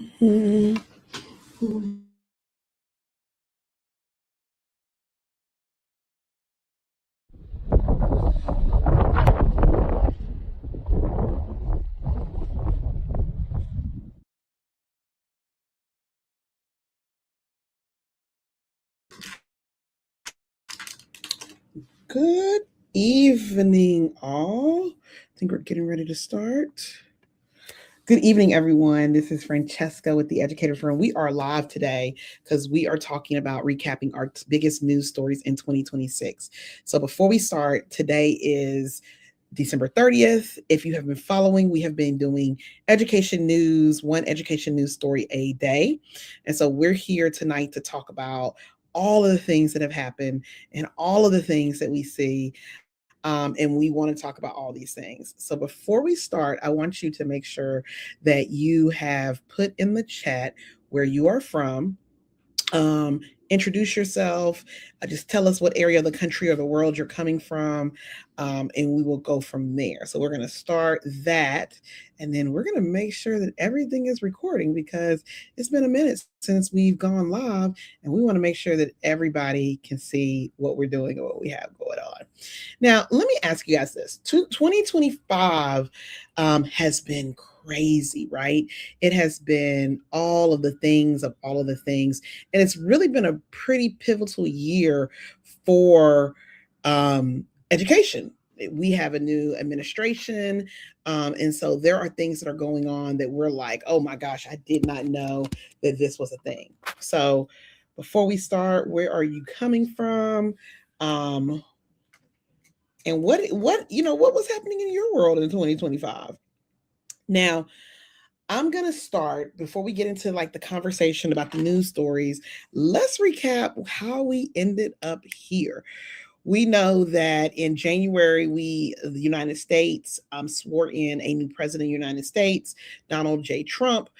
Good evening, all. I think we're getting ready to start. Good evening, everyone. This is Francesca with the Educators Room. We are live today because we are talking about recapping our biggest news stories in 2026. So before we start, today is December 30th. If you have been following, we have been doing education news, one education news story a day. And so we're here tonight to talk about all of the things that have happened and all of the things that we see. And we want to talk about all these things. So before we start, I want you to make sure that you have put in the chat where you are from. Um, Introduce yourself. Just tell us what area of the country or the world you're coming from, and we will go from there. So we're going to start that, and then we're going to make sure that everything is recording because it's been a minute since we've gone live, and we want to make sure that everybody can see what we're doing and what we have going on. Now, let me ask you guys this. 2025 has been crazy, right? It has been all of the things of all of the things. And it's really been a pretty pivotal year for education. We have a new administration. And so there are things that are going on that we're like, oh my gosh, I did not know that this was a thing. So before we start, where are you coming from? And what was happening in your world in 2025? Now, I'm going to start before we get into like the conversation about the news stories. Let's recap how we ended up here. We know that in January, the United States swore in a new president of the United States, Donald J. Trump,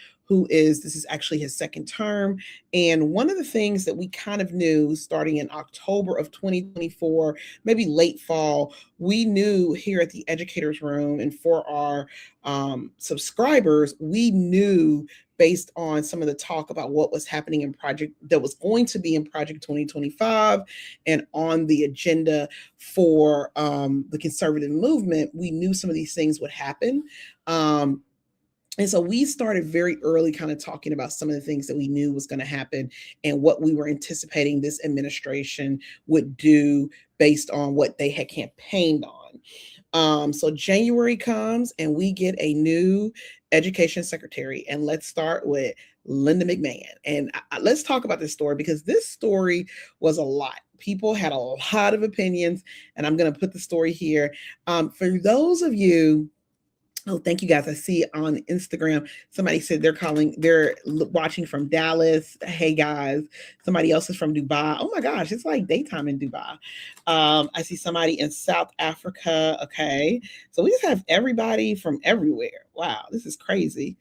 this is actually his second term. And one of the things that we kind of knew starting in October of 2024, maybe late fall, we knew here at the Educators Room and for our subscribers, we knew based on some of the talk about what was happening in that was going to be in Project 2025 and on the agenda for the conservative movement, we knew some of these things would happen. And so we started very early kind of talking about some of the things that we knew was going to happen and what we were anticipating this administration would do based on what they had campaigned on. So January comes and we get a new education secretary. And let's start with Linda McMahon. And let's talk about this story because this story was a lot. People had a lot of opinions, and I'm going to put the story here. For those of you, oh, thank you guys. I see on Instagram, somebody said they're watching from Dallas. Hey guys. Somebody else is from Dubai. Oh my gosh, it's like daytime in Dubai. I see somebody in South Africa. Okay. So we just have everybody from everywhere. Wow, this is crazy.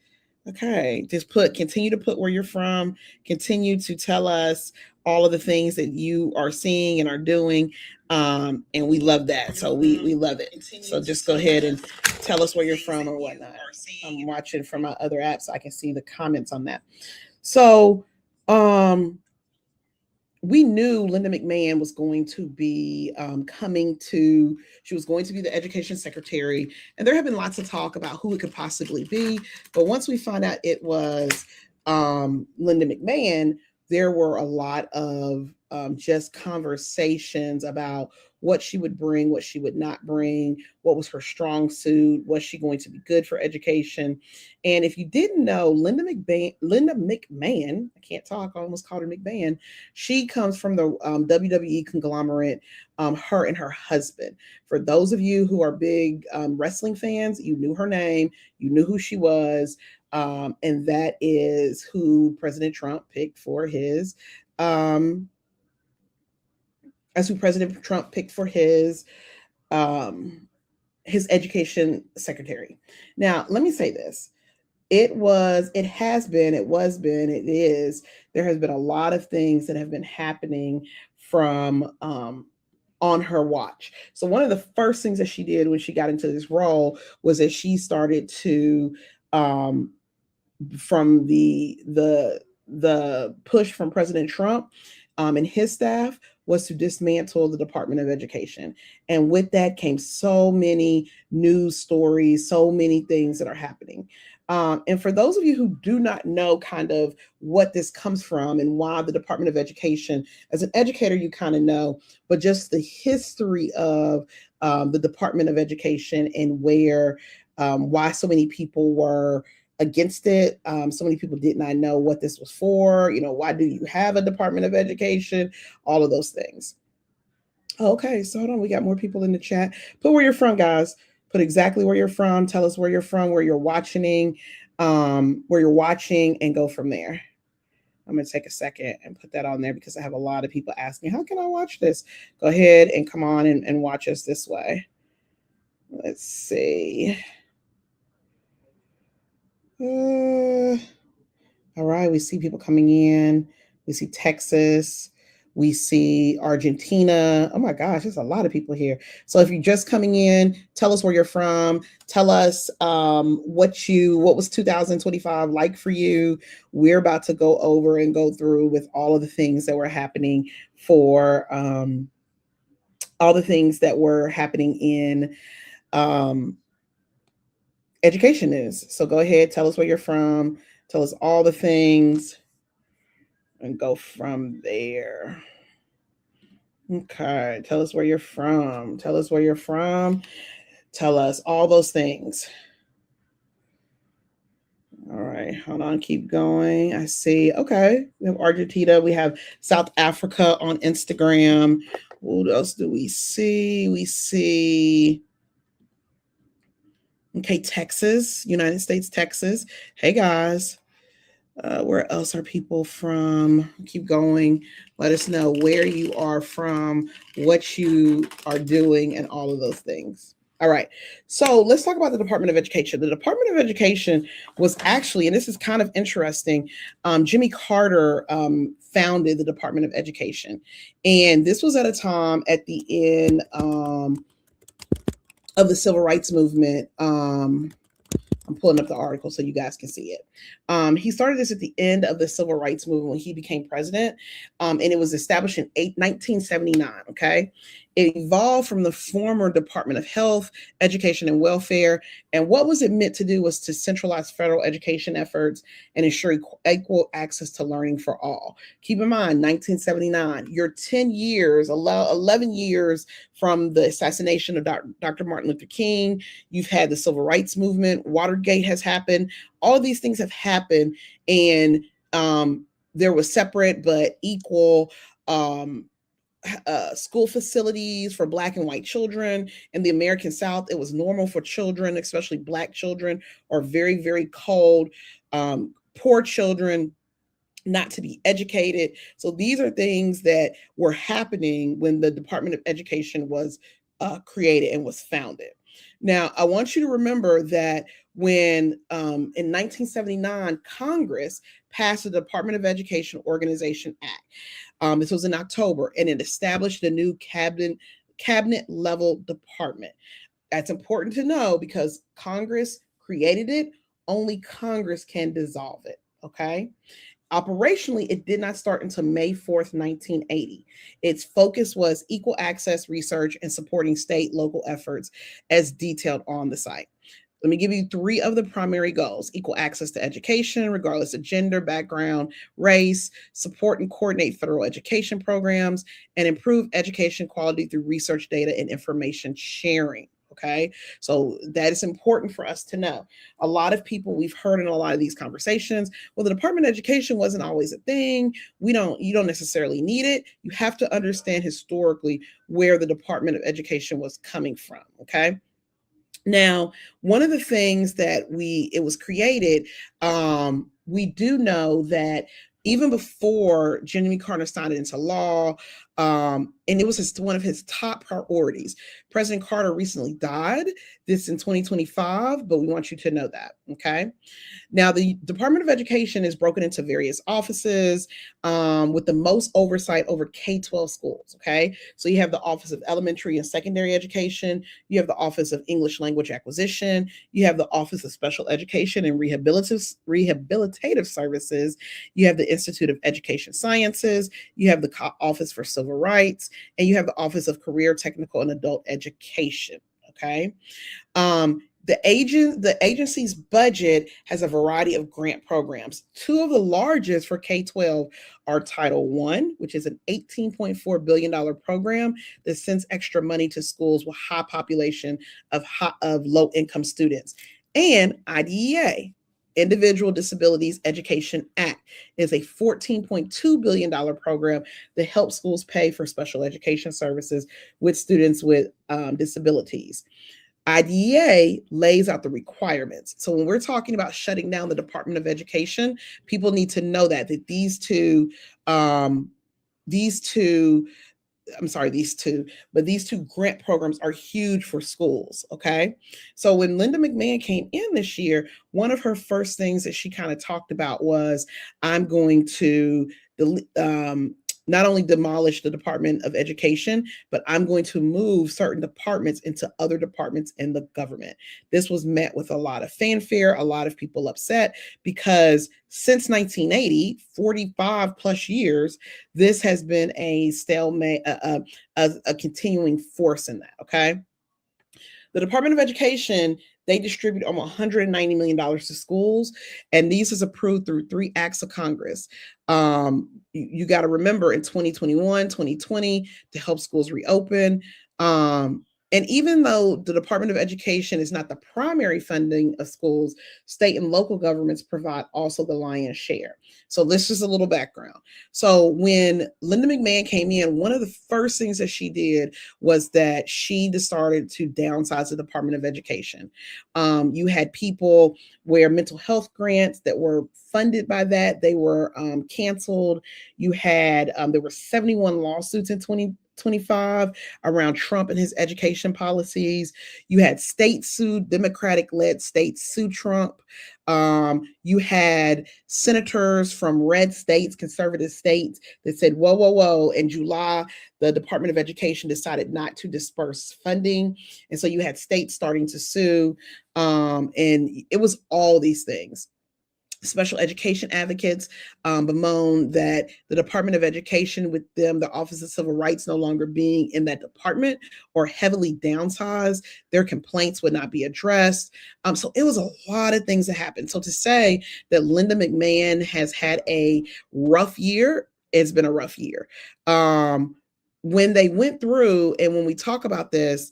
Okay. Continue to put where you're from, continue to tell us all of the things that you are seeing and are doing. And we love that. So we love it. So just go ahead and tell us where you're from or whatnot. I'm watching from my other app so I can see the comments on that. So we knew Linda McMahon was going to be she was going to be the education secretary. And there have been lots of talk about who it could possibly be. But once we found out it was Linda McMahon, there were a lot of just conversations about what she would bring, what she would not bring, what was her strong suit, was she going to be good for education? And if you didn't know, Linda McMahon, I can't talk, I almost called her McMahon. She comes from the WWE conglomerate, her and her husband. For those of you who are big wrestling fans, you knew her name, you knew who she was. And that is who President Trump picked for his education secretary. Now, let me say this. It has been, it is. There has been a lot of things that have been happening from on her watch. So one of the first things that she did when she got into this role was that she started to from the push from President Trump and his staff was to dismantle the Department of Education. And with that came so many news stories, so many things that are happening. And for those of you who do not know kind of what this comes from and why the Department of Education, as an educator, you kind of know, but just the history of the Department of Education and why so many people were against it. So many people did not know what this was for. Why do you have a Department of Education? All of those things. Okay, so hold on. We got more people in the chat. Put where you're from, guys. Put exactly where you're from. Tell us where you're from, where you're watching, and go from there. I'm going to take a second and put that on there because I have a lot of people asking, how can I watch this? Go ahead and come on and watch us this way. Let's see. All right, we see people coming in. We see Texas. We see Argentina. Oh my gosh, there's a lot of people here. So if you're just coming in, tell us where you're from. Tell us what was 2025 like for you. We're about to go over and go through with all of the things that were happening in education news. So go ahead, tell us where you're from. Tell us all the things and go from there. Okay, tell us where you're from. Tell us where you're from. Tell us all those things. All right, hold on, keep going. I see. Okay, we have Argentina. We have South Africa on Instagram. What else do we see? We see, okay, Texas, United States, Texas. Hey, guys. Where else are people from? Keep going. Let us know where you are from, what you are doing, and all of those things. All right. So let's talk about the Department of Education. The Department of Education was actually, and this is kind of interesting, Jimmy Carter founded the Department of Education. And this was at a time at the end of the Civil Rights Movement. I'm pulling up the article so you guys can see it. He started this at the end of the Civil Rights Movement when he became president, and it was established in 1979, okay? It evolved from the former Department of Health, Education, and Welfare, and what was it meant to do was to centralize federal education efforts and ensure equal access to learning for all. Keep in mind, 1979, you're 10 years, 11 years from the assassination of Dr. Martin Luther King. You've had the Civil Rights Movement, Watergate has happened. All of these things have happened, and there was separate but equal school facilities for Black and white children. In the American South, it was normal for children, especially Black children, or very, very cold, poor children, not to be educated. So these are things that were happening when the Department of Education was created and was founded. Now, I want you to remember that when in 1979, Congress passed the Department of Education Organization Act. This was in October, and it established a new cabinet level department. That's important to know because Congress created it. Only Congress can dissolve it. Okay. Operationally, it did not start until May 4th, 1980. Its focus was equal access research and supporting state local efforts as detailed on the site. Let me give you 3 of the primary goals: equal access to education, regardless of gender, background, race, support and coordinate federal education programs, and improve education quality through research data and information sharing. Okay, so that is important for us to know. A lot of people, we've heard in a lot of these conversations, well, the Department of Education wasn't always a thing. You don't necessarily need it. You have to understand historically where the Department of Education was coming from. Okay. Now, one of the things that it was created, we do know that even before Jimmy Carter signed it into law, And it was one of his top priorities. President Carter recently died, this in 2025, but we want you to know that, okay? Now, the Department of Education is broken into various offices with the most oversight over K 12 schools. Okay. So you have the Office of Elementary and Secondary Education, you have the Office of English Language Acquisition, you have the Office of Special Education and Rehabilitative Services, you have the Institute of Education Sciences, you have the Office for Civil Rights, and you have the Office of Career, Technical, and Adult Education. Okay. The agency's budget has a variety of grant programs. Two of the largest for K-12 are Title I, which is an $18.4 billion program that sends extra money to schools with high population of low-income students. And IDEA, Individual Disabilities Education Act, is a $14.2 billion program that helps schools pay for special education services with students with disabilities. IDEA lays out the requirements. So when we're talking about shutting down the Department of Education, people need to know that these two, grant programs are huge for schools. Okay. So when Linda McMahon came in this year, one of her first things that she kind of talked about was, I'm going to not only demolish the Department of Education, but I'm going to move certain departments into other departments in the government. This was met with a lot of fanfare, a lot of people upset, because since 1980, 45 plus years, this has been a stalemate, a continuing force in that. Okay. The Department of Education, they distribute almost $190 million to schools, and these is approved through 3 acts of Congress. You got to remember, in 2021, 2020, to help schools reopen. And even though the Department of Education is not the primary funding of schools, state and local governments provide also the lion's share. So this is a little background. So when Linda McMahon came in, one of the first things that she did was that she started to downsize the Department of Education. You had people where mental health grants that were funded by that, they were canceled. You had, there were 71 lawsuits in 2025 around Trump and his education policies. You had states sued, Democratic-led states sued Trump. You had senators from red states, conservative states, that said, whoa, whoa, whoa. In July, the Department of Education decided not to disperse funding. And so you had states starting to sue. And it was all these things. Special education advocates bemoan that the Department of Education, with them, the Office of Civil Rights no longer being in that department or heavily downsized, their complaints would not be addressed. So it was a lot of things that happened. So to say that Linda McMahon has had a rough year, it's been a rough year. When they went through, and when we talk about this,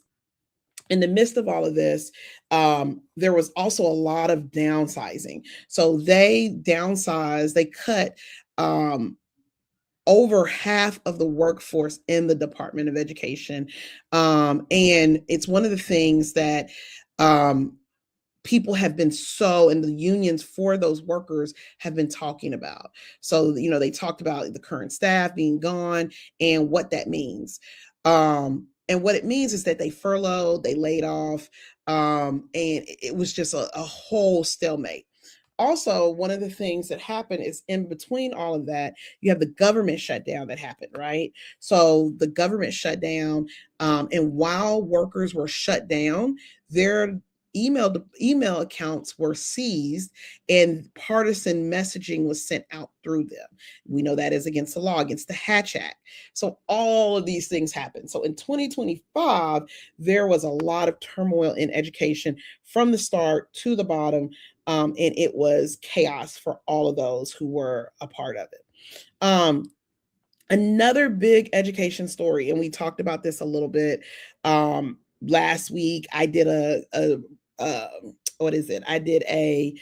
in the midst of all of this, there was also a lot of downsizing. So they downsized, they cut over half of the workforce in the Department of Education. And it's one of the things that people have been and the unions for those workers have been talking about. So, they talked about the current staff being gone and what that means. And what it means is that they furloughed, they laid off, and it was just a whole stalemate. Also, one of the things that happened is, in between all of that, you have the government shutdown that happened, right? So the government shut down, and while workers were shut down, their email accounts were seized, and partisan messaging was sent out through them. We know that is against the law, against the Hatch Act. So all of these things happened. So in 2025, there was a lot of turmoil in education from the start to the bottom. And it was chaos for all of those who were a part of it. Another big education story, and we talked about this a little bit last week. I did I did a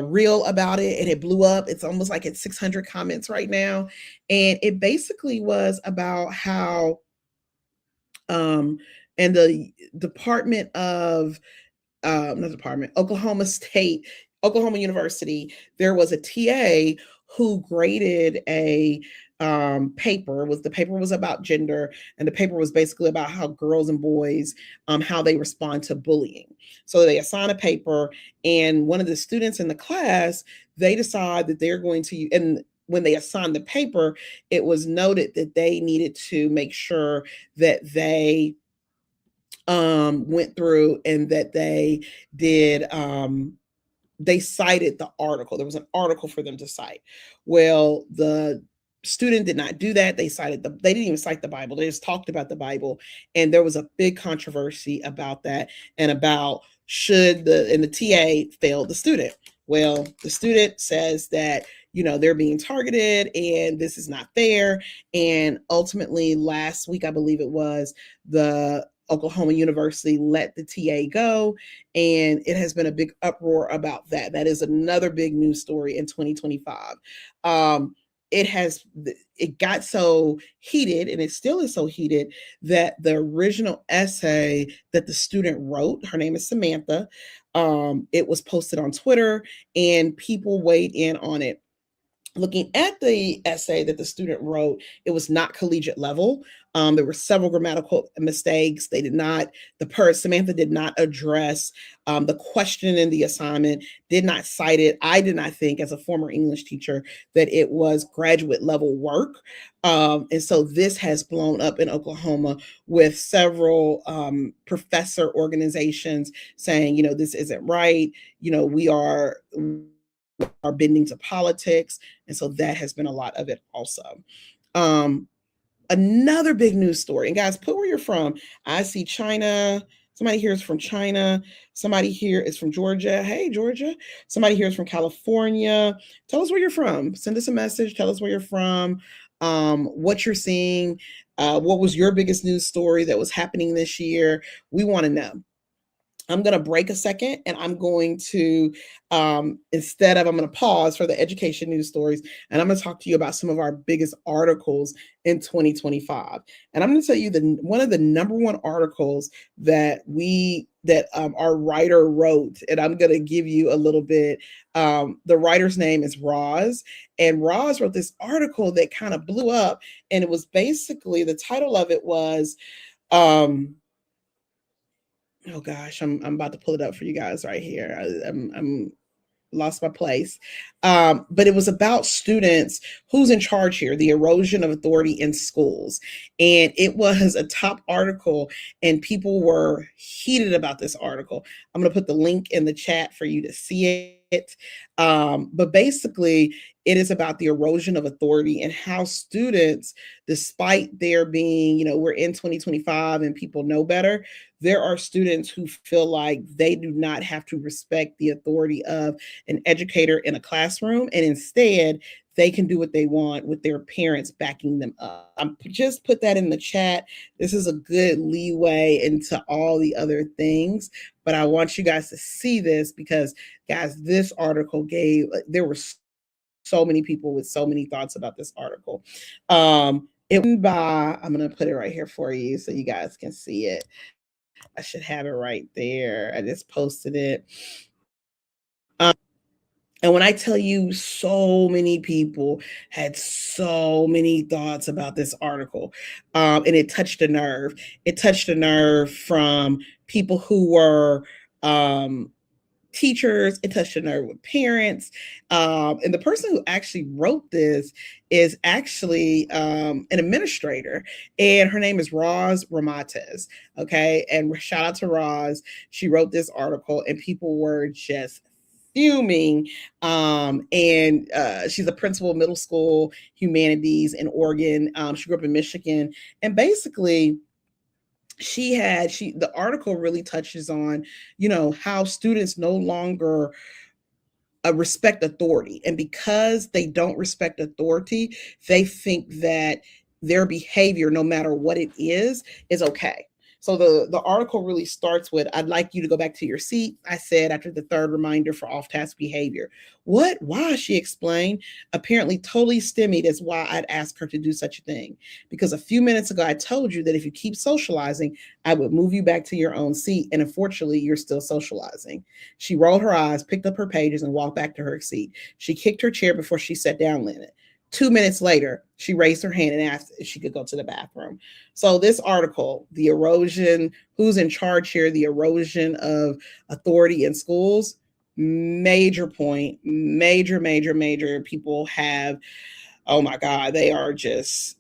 reel about it, and it blew up. It's almost like at 600 comments right now, and it basically was about how and the Department of not department, Oklahoma University, there was a TA who graded a paper. The paper was about gender, and the paper was basically about how girls and boys, how they respond to bullying. So they assign a paper, and one of the students in the class, they decide that they're going to, and when they assigned the paper, it was noted that they needed to make sure that they went through and that did they cited the article. There was an article for them to cite. Well, the student did not do that. They didn't even cite the Bible. They just talked about the Bible. And there was a big controversy about that, and about the TA failed the student. Well, the student says that, they're being targeted and this is not fair. And ultimately, last week, I believe it was, the Oklahoma University let the TA go, and it has been a big uproar about that. That is another big news story in 2025. It got so heated, and it still is so heated, that the original essay that the student wrote, her name is Samantha, it was posted on Twitter, and people weighed in on it. Looking at the essay that the student wrote, it was not collegiate level. There were several grammatical mistakes. Samantha did not address the question in the assignment, did not cite it. I did not think, as a former English teacher, that it was graduate level work. And so this has blown up in Oklahoma, with several professor organizations saying, this isn't right. We are bending to politics. And so that has been a lot of it also. Another big news story, and guys, put where you're from. I see China. Somebody here is from China. Somebody here is from Georgia. Hey, Georgia. Somebody here is from California. Tell us where you're from. Send us a message. Tell us where you're from, what you're seeing. What was your biggest news story that was happening this year? We want to know. I'm going to break a second, and I'm going to, I'm going to pause for the education news stories, and I'm going to talk to you about some of our biggest articles in 2025. And I'm going to tell you one of the number one articles that our writer wrote, and I'm going to give you a little bit. The writer's name is Roz, and Roz wrote this article that kind of blew up, and it was basically, the title of it was, oh gosh, I'm about to pull it up for you guys right here. I'm lost my place. But it was about students, who's in charge here, the erosion of authority in schools. And it was a top article, and people were heated about this article. I'm going to put the link in the chat for you to see it. But basically, it is about the erosion of authority, and how students, despite there being, we're in 2025 and people know better, there are students who feel like they do not have to respect the authority of an educator in a classroom, and instead they can do what they want with their parents backing them up. Just put that in the chat. This is a good leeway into all the other things, but I want you guys to see this, because guys, this article there were so many people with so many thoughts about this article. I'm going to put it right here for you so you guys can see it. I should have it right there. I just posted it. And when I tell you, so many people had so many thoughts about this article, and it touched a nerve. It touched a nerve from people who were teachers. It touched a nerve with parents. And the person who actually wrote this is actually an administrator, and her name is Roz Ramates. Okay. And shout out to Roz. She wrote this article, and people were just fuming. And she's a principal of middle school humanities in Oregon. She grew up in Michigan, and basically, the article really touches on, how students no longer respect authority, and because they don't respect authority, they think that their behavior, no matter what it is okay. So the article really starts with, I'd like you to go back to your seat, I said, after the third reminder for off-task behavior. What? Why? She explained. Apparently totally stymied as why I'd ask her to do such a thing. Because a few minutes ago, I told you that if you keep socializing, I would move you back to your own seat. And unfortunately, you're still socializing. She rolled her eyes, picked up her pages, and walked back to her seat. She kicked her chair before she sat down in it. 2 minutes later, she raised her hand and asked if she could go to the bathroom. So this article, the erosion, who's in charge here, the erosion of authority in schools, major point, major people have, oh my God, they are just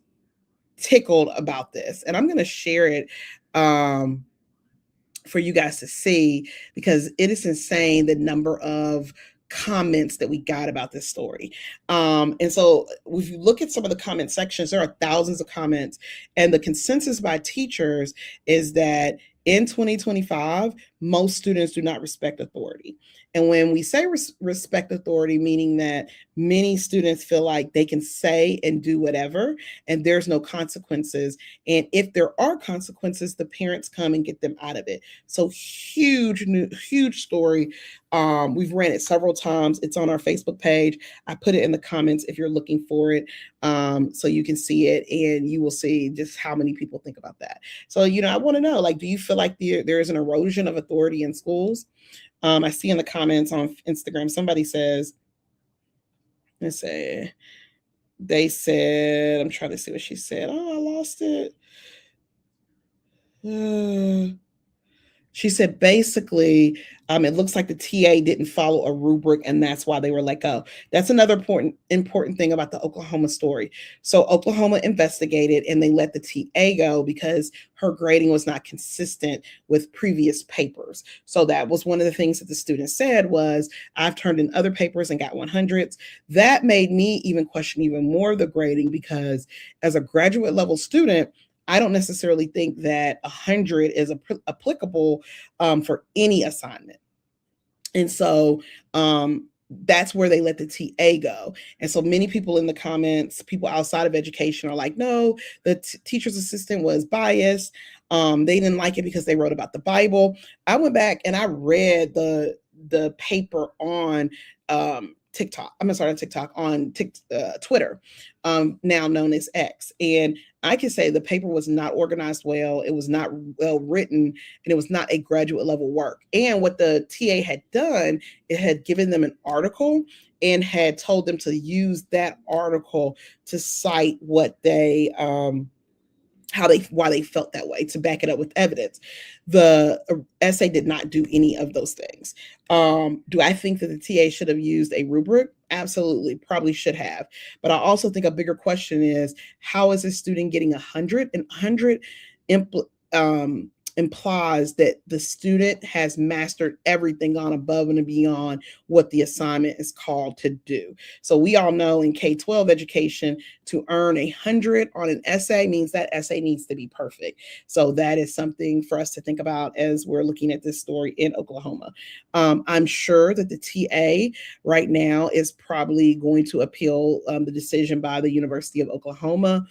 tickled about this. And I'm going to share it for you guys to see, because it is insane the number of comments that we got about this story. And so if you look at some of the comment sections, there are thousands of comments, and the consensus by teachers is that in 2025, most students do not respect authority. And when we say respect authority, meaning that many students feel like they can say and do whatever, and there's no consequences. And if there are consequences, the parents come and get them out of it. So huge story. We've ran it several times. It's on our Facebook page. I put it in the comments if you're looking for it, so you can see it, and you will see just how many people think about that. So, I want to know, like, do you feel like there is an erosion of authority in schools? I see in the comments on Instagram, somebody says, let's see, they said, I'm trying to see what she said. Oh, I lost it. She said basically, it looks like the TA didn't follow a rubric, and that's why they were let go. That's another important thing about the Oklahoma story. So Oklahoma investigated, and they let the TA go because her grading was not consistent with previous papers. So that was one of the things that the student said was, I've turned in other papers and got 100s. That made me even question even more the grading, because as a graduate level student, I don't necessarily think that 100 is applicable for any assignment. And so that's where they let the TA go. And so many people in the comments, people outside of education, are like, no, the teacher's assistant was biased. They didn't like it because they wrote about the Bible. I went back and I read the paper on TikTok. I'm sorry, on TikTok, on Twitter, now known as X. And I can say the paper was not organized well. It was not well written, and it was not a graduate level work. And what the TA had done, it had given them an article and had told them to use that article to cite what they, why they felt that way, to back it up with evidence. The essay did not do any of those things. Do I think that the TA should have used a rubric? Absolutely, probably should have. But I also think a bigger question is, how is a student getting 100? And 100 implies that the student has mastered everything, gone above and beyond what the assignment is called to do. So we all know in K-12 education, to earn 100 on an essay means that essay needs to be perfect. So that is something for us to think about as we're looking at this story in Oklahoma. I'm sure that the TA right now is probably going to appeal the decision by the University of Oklahoma.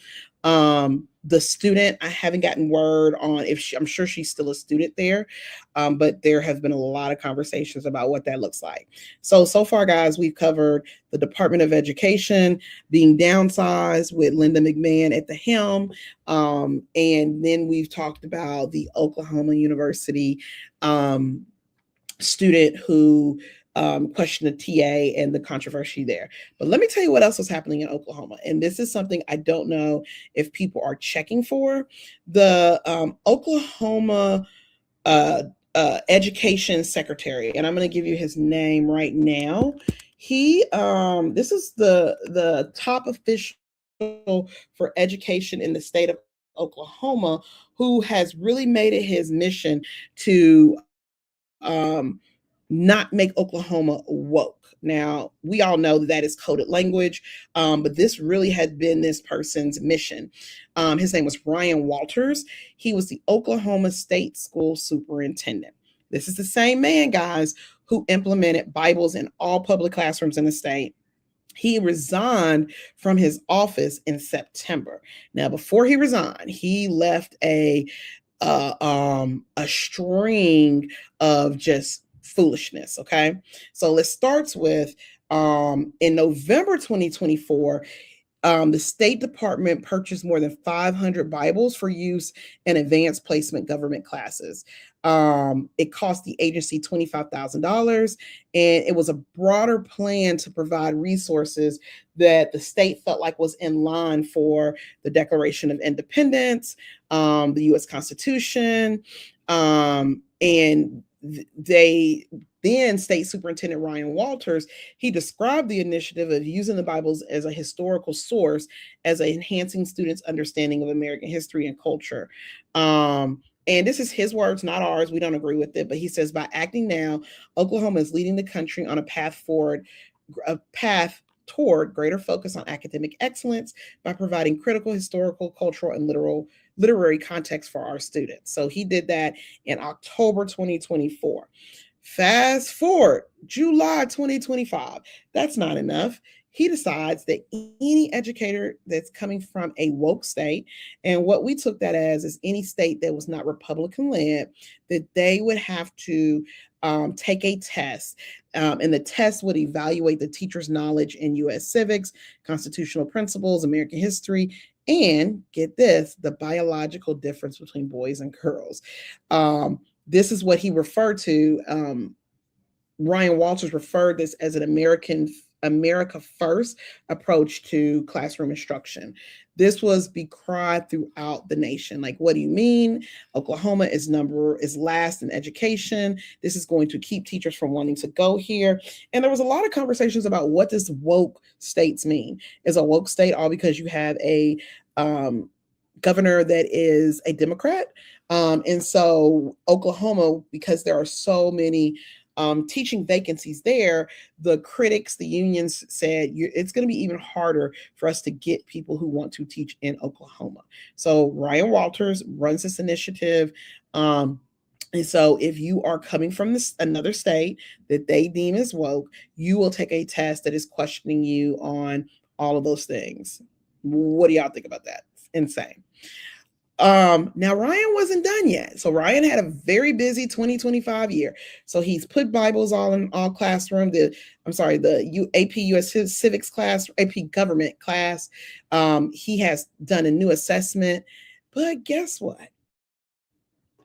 The student, I haven't gotten word on if I'm sure she's still a student there, but there have been a lot of conversations about what that looks like. So far, guys, we've covered the Department of Education being downsized with Linda McMahon at the helm. And then we've talked about the Oklahoma University student who question the TA and the controversy there. But let me tell you what else was happening in Oklahoma. And this is something I don't know if people are checking for. The Oklahoma education secretary, and I'm going to give you his name right now. He, this is the top official for education in the state of Oklahoma, who has really made it his mission to not make Oklahoma woke. Now, we all know that is coded language, but this really had been this person's mission. His name was Ryan Walters. He was the Oklahoma State School Superintendent. This is the same man, guys, who implemented Bibles in all public classrooms in the state. He resigned from his office in September. Now, before he resigned, he left a string of just foolishness. Okay. So let's start with in November 2024, the State Department purchased more than 500 Bibles for use in advanced placement government classes. It cost the agency $25,000, and it was a broader plan to provide resources that the state felt like was in line for the Declaration of Independence, the U.S. Constitution, and they then State Superintendent Ryan Walters, he described the initiative of using the Bibles as a historical source as a enhancing students' understanding of American history and culture. And this is his words, not ours. We don't agree with it. But he says, by acting now, Oklahoma is leading the country on a path toward greater focus on academic excellence by providing critical historical, cultural, and literary context for our students. So he did that in October 2024. Fast forward, July 2025. That's not enough. He decides that any educator that's coming from a woke state, and what we took that as is any state that was not Republican led, that they would have to take a test. And the test would evaluate the teacher's knowledge in U.S. civics, constitutional principles, American history, and get this, the biological difference between boys and girls. This is what he referred to. Ryan Walters referred this as an America First approach to classroom instruction. This was decried throughout the nation. Like, what do you mean? Oklahoma is last in education. This is going to keep teachers from wanting to go here. And there was a lot of conversations about what does woke states mean? Is a woke state all because you have a governor that is a Democrat? And so Oklahoma, because there are so many teaching vacancies there, the critics, the unions said it's going to be even harder for us to get people who want to teach in Oklahoma. So Ryan Walters runs this initiative. And so if you are coming from another state that they deem as woke, you will take a test that is questioning you on all of those things. What do y'all think about that? It's insane. Now Ryan wasn't done yet. So Ryan had a very busy 2025 year. So he's put Bibles all in all classroom. The AP US Civics class, AP Government class. He has done a new assessment. But guess what?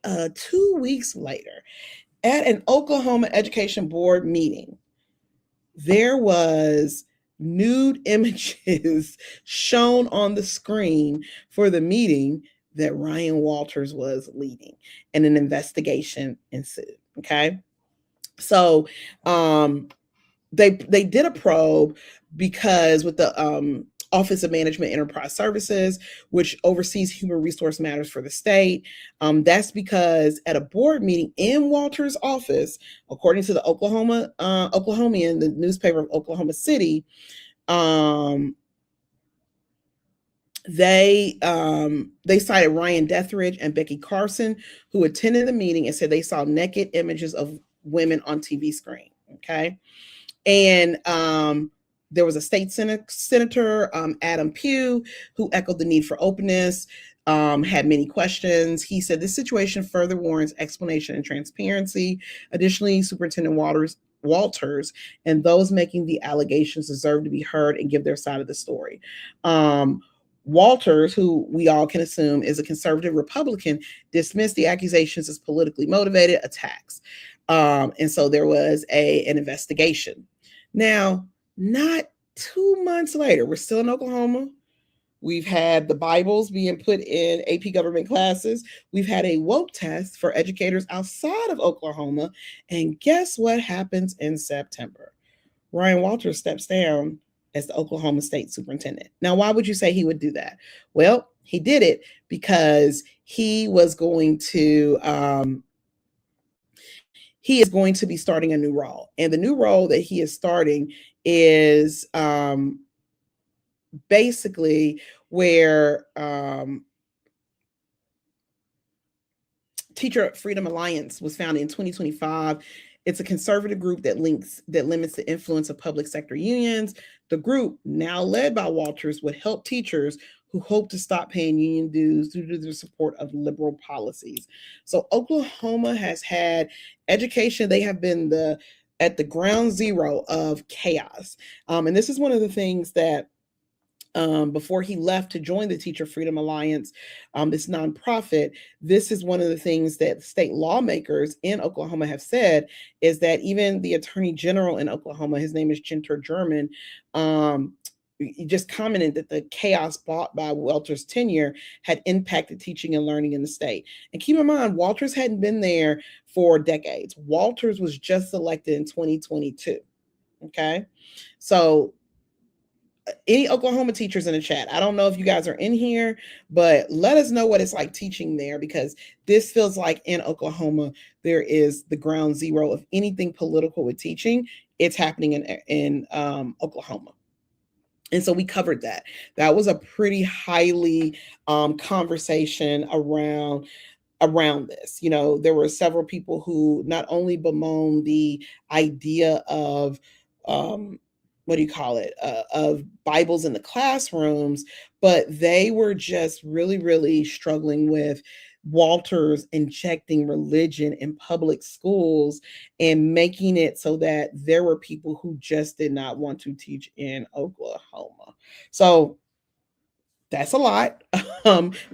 2 weeks later, at an Oklahoma Education Board meeting, there was nude images shown on the screen for the meeting that Ryan Walters was leading, and an investigation ensued. Okay. So they did a probe because with the Office of Management Enterprise Services, which oversees human resource matters for the state. That's because at a board meeting in Walters' office, according to the Oklahomian, the newspaper of Oklahoma City, they cited Ryan Deathridge and Becky Carson, who attended the meeting and said they saw naked images of women on TV screen. Okay. And there was a state senator, Adam Pugh, who echoed the need for openness, had many questions. He said this situation further warrants explanation and transparency. Additionally, Superintendent Walters and those making the allegations deserve to be heard and give their side of the story. Walters, who we all can assume is a conservative Republican, dismissed the accusations as politically motivated attacks. And so there was an investigation. Now, not 2 months later, we're still in Oklahoma. We've had the Bibles being put in AP government classes. We've had a woke test for educators outside of Oklahoma. And guess what happens in September? Ryan Walters steps down as the Oklahoma State Superintendent. Now, why would you say he would do that? Well, he did it because he was going to he is going to be starting a new role. And the new role that he is starting is basically where Teacher Freedom Alliance was founded in 2025. It's a conservative group that limits the influence of public sector unions. The group, now led by Walters, would help teachers who hope to stop paying union dues due to the support of liberal policies. So Oklahoma has had education. They have been at the ground zero of chaos. And this is one of the things that before he left to join the Teacher Freedom Alliance, this nonprofit. This is one of the things that state lawmakers in Oklahoma have said, is that even the Attorney General in Oklahoma, his name is Ginter German, he just commented that the chaos brought by Walter's tenure had impacted teaching and learning in the state. And keep in mind, Walters hadn't been there for decades. Walters was just elected in 2022. Okay. So any Oklahoma teachers in the chat, I don't know if you guys are in here, but let us know what it's like teaching there, because this feels like in Oklahoma, there is the ground zero of anything political with teaching. It's happening in Oklahoma. And so we covered that. That was a pretty highly conversation around this. You know, there were several people who not only bemoaned the idea of what do you call it, of Bibles in the classrooms, but they were just really, really struggling with Walters injecting religion in public schools and making it so that there were people who just did not want to teach in Oklahoma. So that's a lot.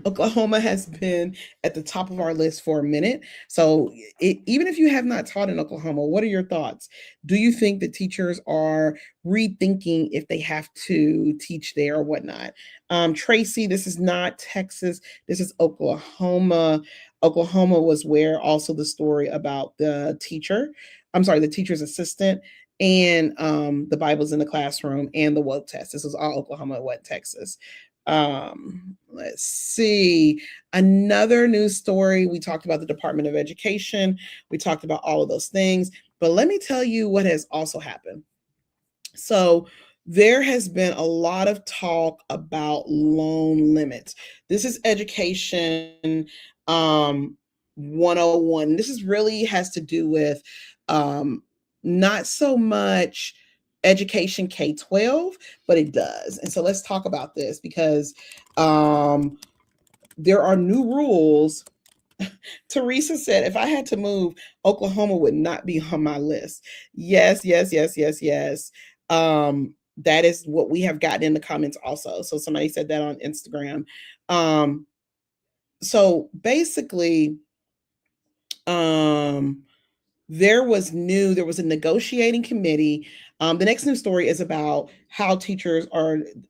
Oklahoma has been at the top of our list for a minute. So even if you have not taught in Oklahoma, what are your thoughts? Do you think that teachers are rethinking if they have to teach there or whatnot? Tracy, this is not Texas. This is Oklahoma. Oklahoma was where also the story about the teacher's assistant, and the Bibles in the classroom and the WOTE test. This was all Oklahoma, what Texas. Let's see, another news story. We talked about the Department of Education. We talked about all of those things, but let me tell you what has also happened. So there has been a lot of talk about loan limits. This is Education 101. This is really has to do with not so much education K-12, but it does. And so let's talk about this, because there are new rules. Teresa said, if I had to move, Oklahoma would not be on my list. Yes. That is what we have gotten in the comments also. So somebody said that on Instagram. So basically, there was a negotiating committee. The next news story is about how the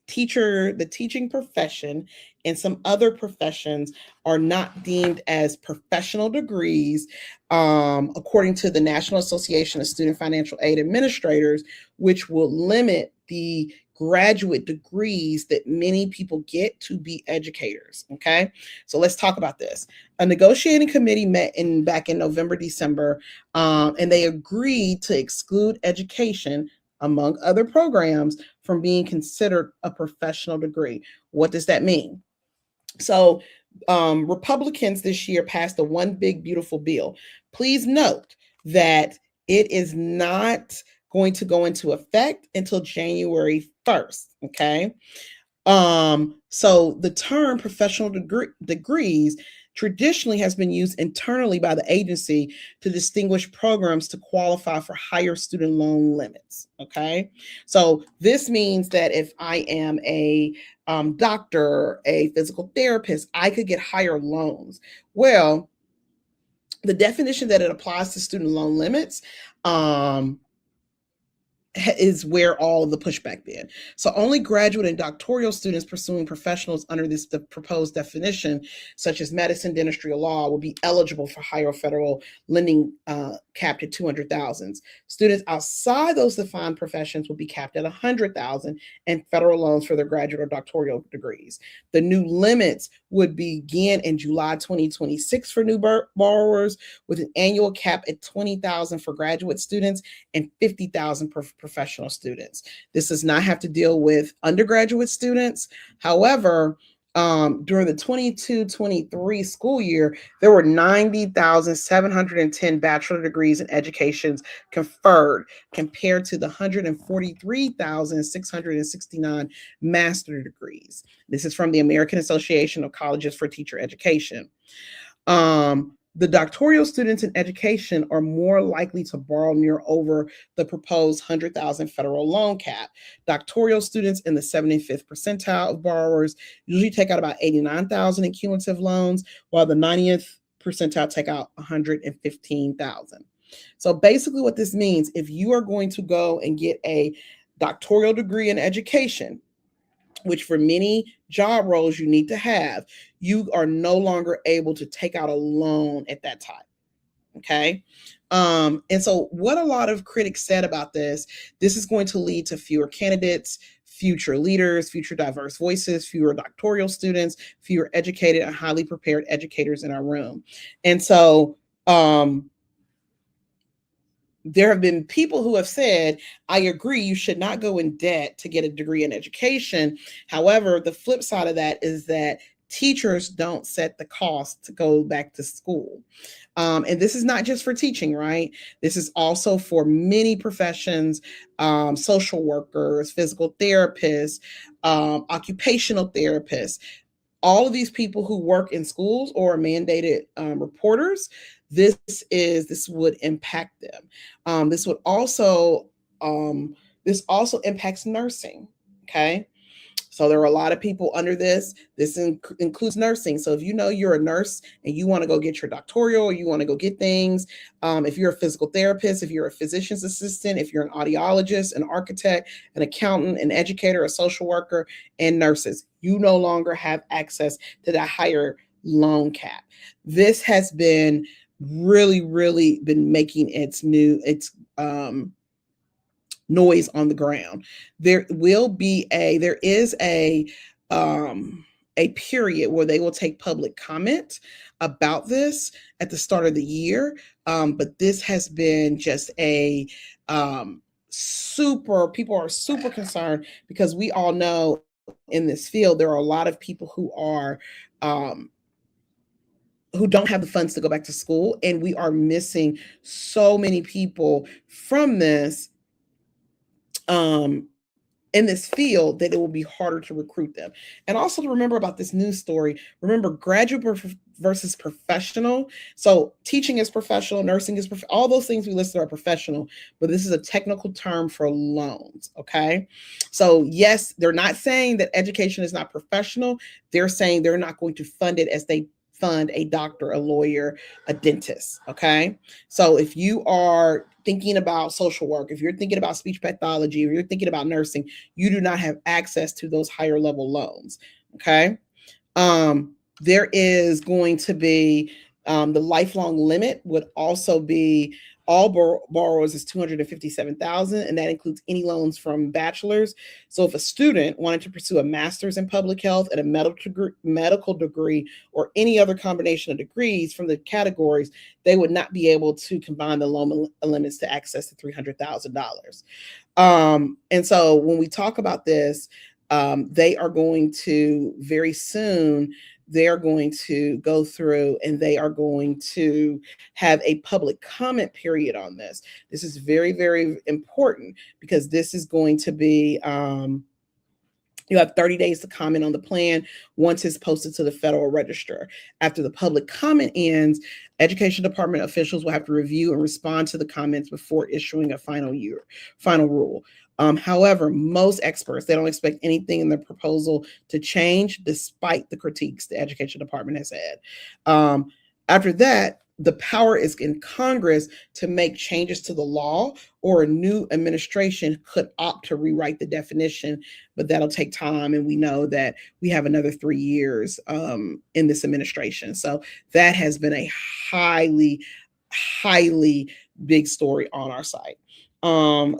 teaching profession and some other professions are not deemed as professional degrees, according to the National Association of Student Financial Aid Administrators, which will limit the graduate degrees that many people get to be educators. Okay, so let's talk about this. A negotiating committee met back in November, December, and they agreed to exclude education, among other programs, from being considered a professional degree. What does that mean? So Republicans this year passed the One Big Beautiful Bill. Please note that it is not going to go into effect until January 1st. Okay. So the term professional degrees traditionally has been used internally by the agency to distinguish programs to qualify for higher student loan limits. Okay. So this means that if I am a doctor, a physical therapist, I could get higher loans. Well, the definition that it applies to student loan limits is where all of the pushback been. So only graduate and doctoral students pursuing professionals under the proposed definition, such as medicine, dentistry, or law, will be eligible for higher federal lending capped at $200,000. Students outside those defined professions will be capped at $100,000 and federal loans for their graduate or doctoral degrees. The new limits would begin in July 2026 for new borrowers, with an annual cap at $20,000 for graduate students and $50,000 per professional students. This does not have to deal with undergraduate students. However, during the 22-23 school year, there were 90,710 bachelor degrees in education conferred, compared to the 143,669 master degrees. This is from the American Association of Colleges for Teacher Education. The doctoral students in education are more likely to borrow near over the proposed 100,000 federal loan cap. Doctoral students in the 75th percentile of borrowers usually take out about 89,000 in cumulative loans, while the 90th percentile take out 115,000. So basically what this means, if you are going to go and get a doctoral degree in education, which for many job roles you need to have, you are no longer able to take out a loan at that time. Okay. And so what a lot of critics said about this is going to lead to fewer candidates, future leaders, future diverse voices, fewer doctoral students, fewer educated and highly prepared educators in our room. And so there have been people who have said, I agree, you should not go in debt to get a degree in education. However, the flip side of that is that teachers don't set the cost to go back to school. And this is not just for teaching, right? This is also for many professions, social workers, physical therapists, occupational therapists, all of these people who work in schools or are mandated reporters. This would impact them. This also impacts nursing. Okay. So there are a lot of people under this. This includes nursing. So if you know you're a nurse and you want to go get your doctoral, or you want to go get things, if you're a physical therapist, if you're a physician's assistant, if you're an audiologist, an architect, an accountant, an educator, a social worker, and nurses, you no longer have access to that higher loan cap. This has been really been making its noise on the ground. There is a period where they will take public comment about this at the start of the year. But this has been just a people are super concerned, because we all know in this field there are a lot of people who don't have the funds to go back to school, and we are missing so many people from this in this field that it will be harder to recruit them. And also to remember about this news story, remember graduate versus professional. So teaching is professional, nursing is all those things we listed are professional, but this is a technical term for loans. Okay. So yes, they're not saying that education is not professional. They're saying they're not going to fund it as they fund a doctor, a lawyer, a dentist. Okay. So if you are thinking about social work, if you're thinking about speech pathology, if you're thinking about nursing, you do not have access to those higher level loans. Okay. There is going to be the lifelong limit would also be all borrowers is 257,000, and that includes any loans from bachelor's. So if a student wanted to pursue a master's in public health and a medical degree or any other combination of degrees from the categories, they would not be able to combine the loan limits to access the $300,000. And so when we talk about this, they are going to very soon, they're going to go through and they are going to have a public comment period on this. This is very important, because this is going to be, you have 30 days to comment on the plan once it's posted to the Federal Register. After the public comment ends, Education Department officials will have to review and respond to the comments before issuing a final rule. However, most experts, they don't expect anything in the proposal to change despite the critiques the Education Department has had. After that, the power is in Congress to make changes to the law, or a new administration could opt to rewrite the definition, but that'll take time. And we know that we have another 3 years in this administration. So that has been a highly big story on our site.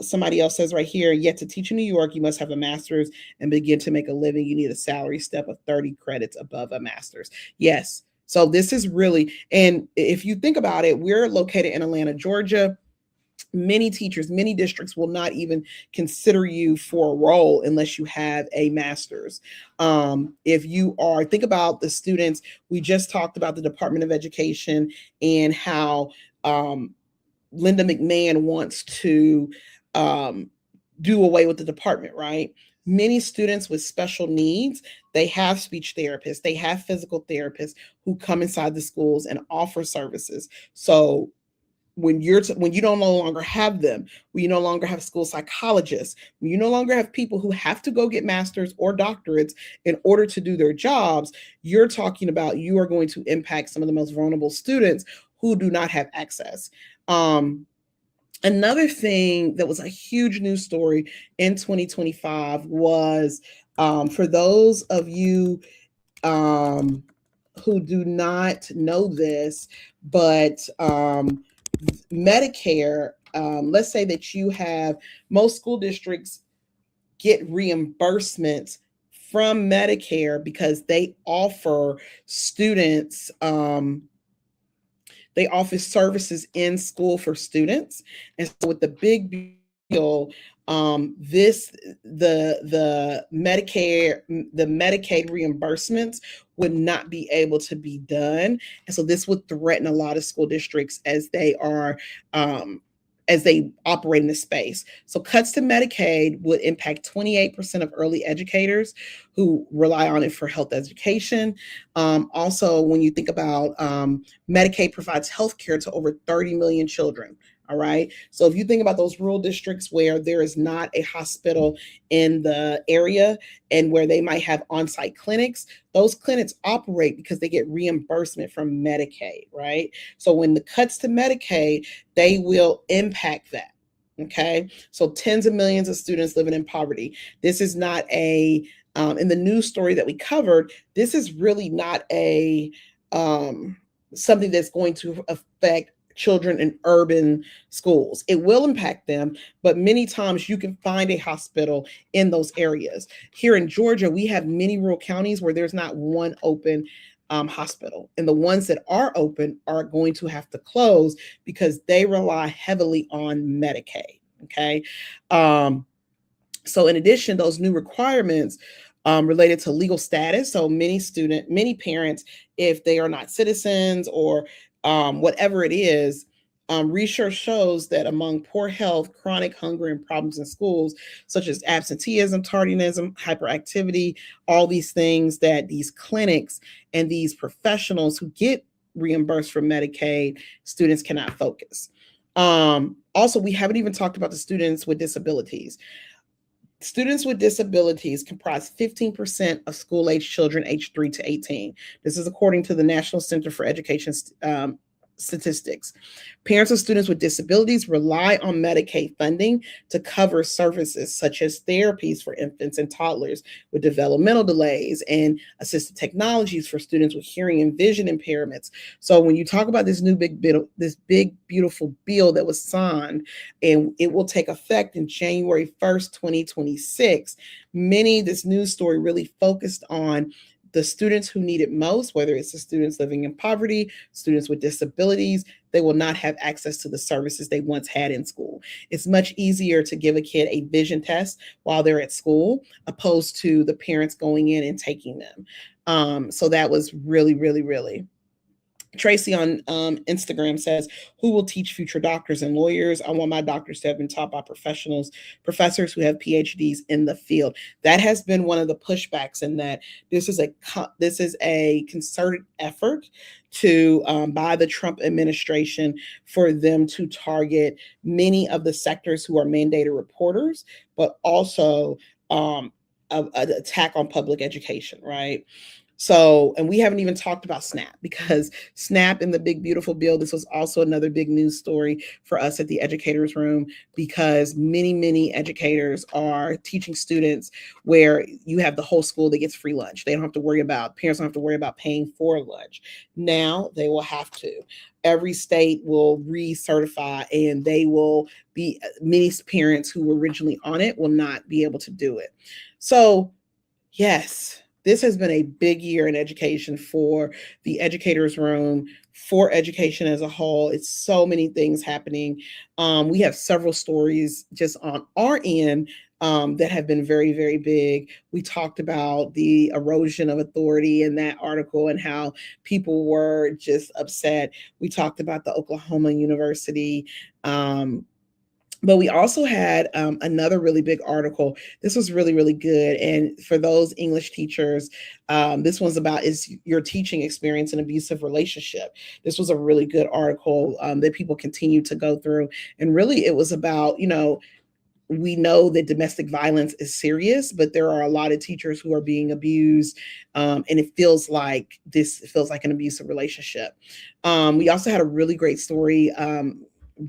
Somebody else says right here, yet to teach in New York, you must have a master's and begin to make a living. You need a salary step of 30 credits above a master's. Yes. So this is really, and if you think about it, we're located in Atlanta, Georgia. Many teachers, many districts will not even consider you for a role unless you have a master's. If you are, think about the students, we just talked about the Department of Education and how Linda McMahon wants to do away with the department, right? Many students with special needs, they have speech therapists, they have physical therapists who come inside the schools and offer services. So when you no longer have them, when you no longer have school psychologists, when you no longer have people who have to go get masters or doctorates in order to do their jobs, you're talking about you are going to impact some of the most vulnerable students who do not have access. Another thing that was a huge news story in 2025 was, for those of you who do not know this, but Medicare, let's say that you have, most school districts get reimbursements from Medicare because they offer services in school for students. And so with the big bill, this the Medicaid reimbursements would not be able to be done. And so this would threaten a lot of school districts as they operate in this space. So cuts to Medicaid would impact 28% of early educators who rely on it for health education. Also, when you think about Medicaid provides health care to over 30 million children. All right. So if you think about those rural districts where there is not a hospital in the area and where they might have on-site clinics, those clinics operate because they get reimbursement from Medicaid, right? So when the cuts to Medicaid, they will impact that. Okay. So tens of millions of students living in poverty. This is not in the news story that we covered, this is really not something that's going to affect children in urban schools. It will impact them, but many times you can find a hospital in those areas. Here in Georgia, we have many rural counties where there's not one open hospital, and the ones that are open are going to have to close because they rely heavily on Medicaid. Okay. So in addition, those new requirements related to legal status. So many parents, if they are not citizens or whatever it is, research shows that among poor health, chronic hunger, and problems in schools, such as absenteeism, tardiness, hyperactivity, all these things that these clinics and these professionals who get reimbursed from Medicaid, students cannot focus. Also, we haven't even talked about the students with disabilities. Students with disabilities comprise 15% of school-age children aged 3 to 18. This is according to the National Center for Education Statistics. Parents of students with disabilities rely on Medicaid funding to cover services such as therapies for infants and toddlers with developmental delays and assistive technologies for students with hearing and vision impairments. So when you talk about this big beautiful bill that was signed, and it will take effect in January 1st, 2026, this news story really focused on the students who need it most, whether it's the students living in poverty, students with disabilities, they will not have access to the services they once had in school. It's much easier to give a kid a vision test while they're at school, opposed to the parents going in and taking them. So that was really, really, really. Tracy on Instagram says, who will teach future doctors and lawyers? I want my doctors to have been taught by professors who have PhDs in the field. That has been one of the pushbacks, in that this is a concerted effort to by the Trump administration for them to target many of the sectors who are mandated reporters, but also an attack on public education, right? So, and we haven't even talked about SNAP, because SNAP in the big beautiful bill, this was also another big news story for us at the Educators Room, because many educators are teaching students where you have the whole school that gets free lunch. Parents don't have to worry about paying for lunch. Now they will have to. Every state will recertify, and they will be, many parents who were originally on it will not be able to do it. So, yes, this has been a big year in education for the Educators Room, for education as a whole. It's so many things happening. We have several stories just on our end that have been very, very big. We talked about the erosion of authority in that article and how people were just upset. We talked about the Oklahoma University But we also had another really big article. This was really, really good. And for those English teachers, this one's about is your teaching experience an abusive relationship. This was a really good article that people continue to go through. And really, it was about, we know that domestic violence is serious, but there are a lot of teachers who are being abused, and it feels like an abusive relationship. We also had a really great story,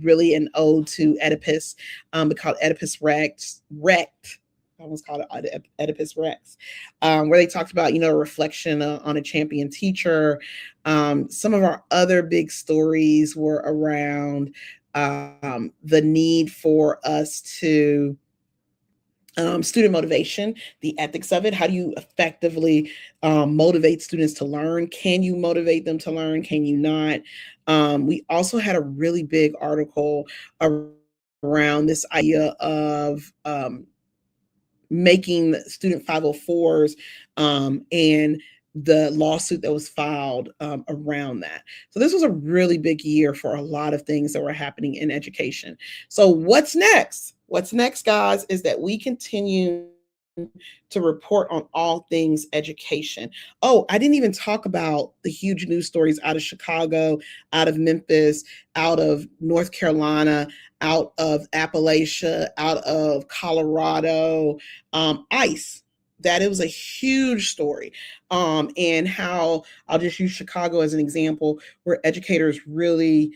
really an ode to Oedipus, called Oedipus Rex. Wrecked. I almost called it Oedipus Rex, where they talked about, a reflection on a champion teacher. Some of our other big stories were around the need for us to student motivation, the ethics of it. How do you effectively motivate students to learn? Can you motivate them to learn? Can you not? We also had a really big article around this idea of making student 504s and the lawsuit that was filed around that. So this was a really big year for a lot of things that were happening in education. So what's next? What's next, guys, is that we continue to report on all things education. Oh, I didn't even talk about the huge news stories out of Chicago, out of Memphis, out of North Carolina, out of Appalachia, out of Colorado, ICE. That it was a huge story, and how I'll just use Chicago as an example, where educators really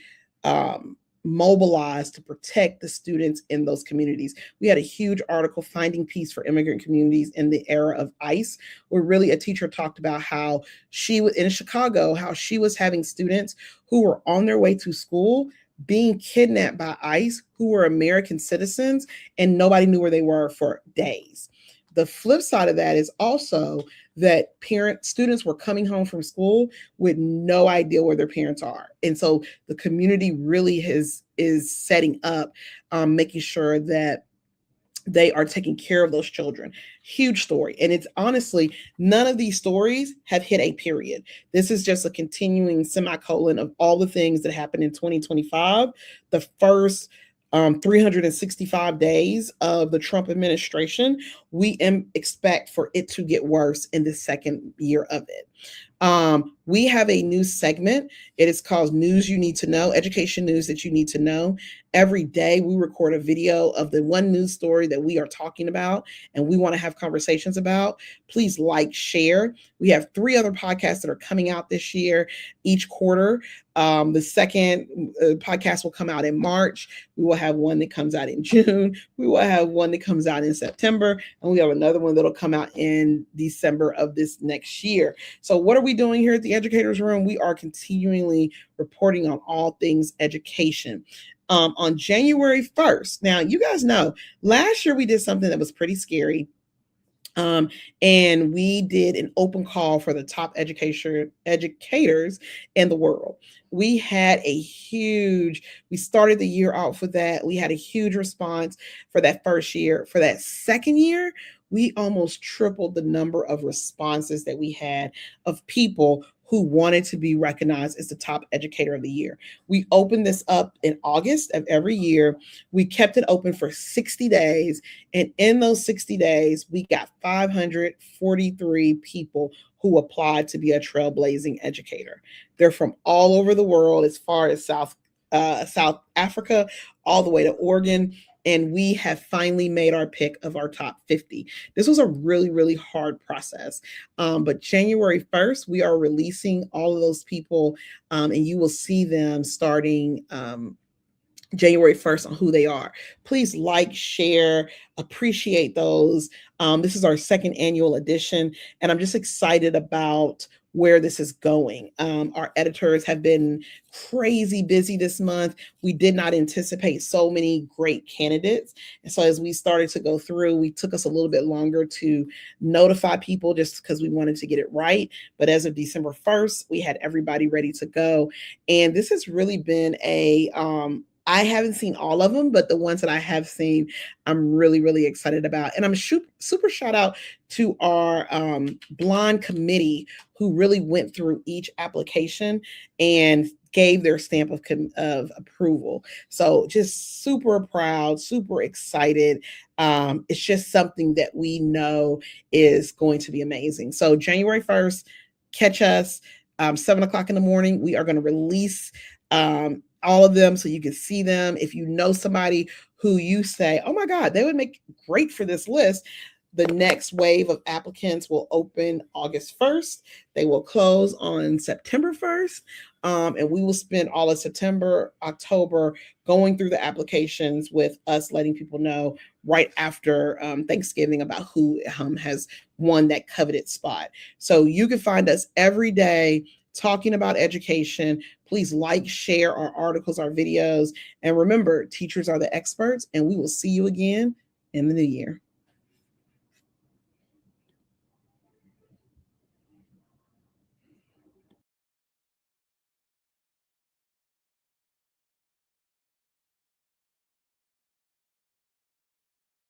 mobilized to protect the students in those communities. We had a huge article, Finding Peace for Immigrant Communities in the Era of ICE, where really a teacher talked about how she was in Chicago, how she was having students who were on their way to school being kidnapped by ICE, who were American citizens, and nobody knew where they were for days. The flip side of that is also that students were coming home from school with no idea where their parents are. And so the community really is setting up, making sure that they are taking care of those children. Huge story. And it's honestly, none of these stories have hit a period. This is just a continuing semicolon of all the things that happened in 2025. The first 365 days of the Trump administration, we expect for it to get worse in the second year of it. We have a new segment. It is called News You Need to Know, education news that you need to know. Every day we record a video of the one news story that we are talking about and we want to have conversations about. Please like, share. We have 3 other podcasts that are coming out this year, each quarter. The second podcast will come out in March. We will have one that comes out in June. We will have one that comes out in September. And we have another one that'll come out in December of this next year. So what are we doing here at the Educators Room? We are continually reporting on all things education. On January 1st, now you guys know, last year we did something that was pretty scary. And we did an open call for the top educators in the world. We started the year off with that. We had a huge response for that first year. For that second year, we almost tripled the number of responses that we had of people who wanted to be recognized as the top educator of the year. We opened this up in August of every year. We kept it open for 60 days. And in those 60 days, we got 543 people who applied to be a trailblazing educator. They're from all over the world, as far as South Africa, all the way to Oregon. And we have finally made our pick of our top 50. This was a really, really hard process. But January 1st, we are releasing all of those people, and you will see them starting January 1st on who they are. Please like, share, appreciate those. This is our second annual edition, and I'm just excited about where this is going. Our editors have been crazy busy this month. We did not anticipate so many great candidates. And so as we started to go through, we took us a little bit longer to notify people just because we wanted to get it right. But as of December 1st, we had everybody ready to go. And this has really been I haven't seen all of them, but the ones that I have seen, I'm really, really excited about. And I'm super shout out to our blonde committee who really went through each application and gave their stamp of approval. So just super proud, super excited. It's just something that we know is going to be amazing. So January 1st, catch us 7 o'clock in the morning. We are going to release all of them so you can see them. If you know somebody who you say, oh my God, they would make great for this list, the next wave of applicants will open August 1st. They will close on September 1st. And we will spend all of September, October going through the applications with us letting people know right after Thanksgiving about who has won that coveted spot. So you can find us every day talking about education. Please like, share our articles, our videos. And remember, teachers are the experts, and we will see you again in the new year.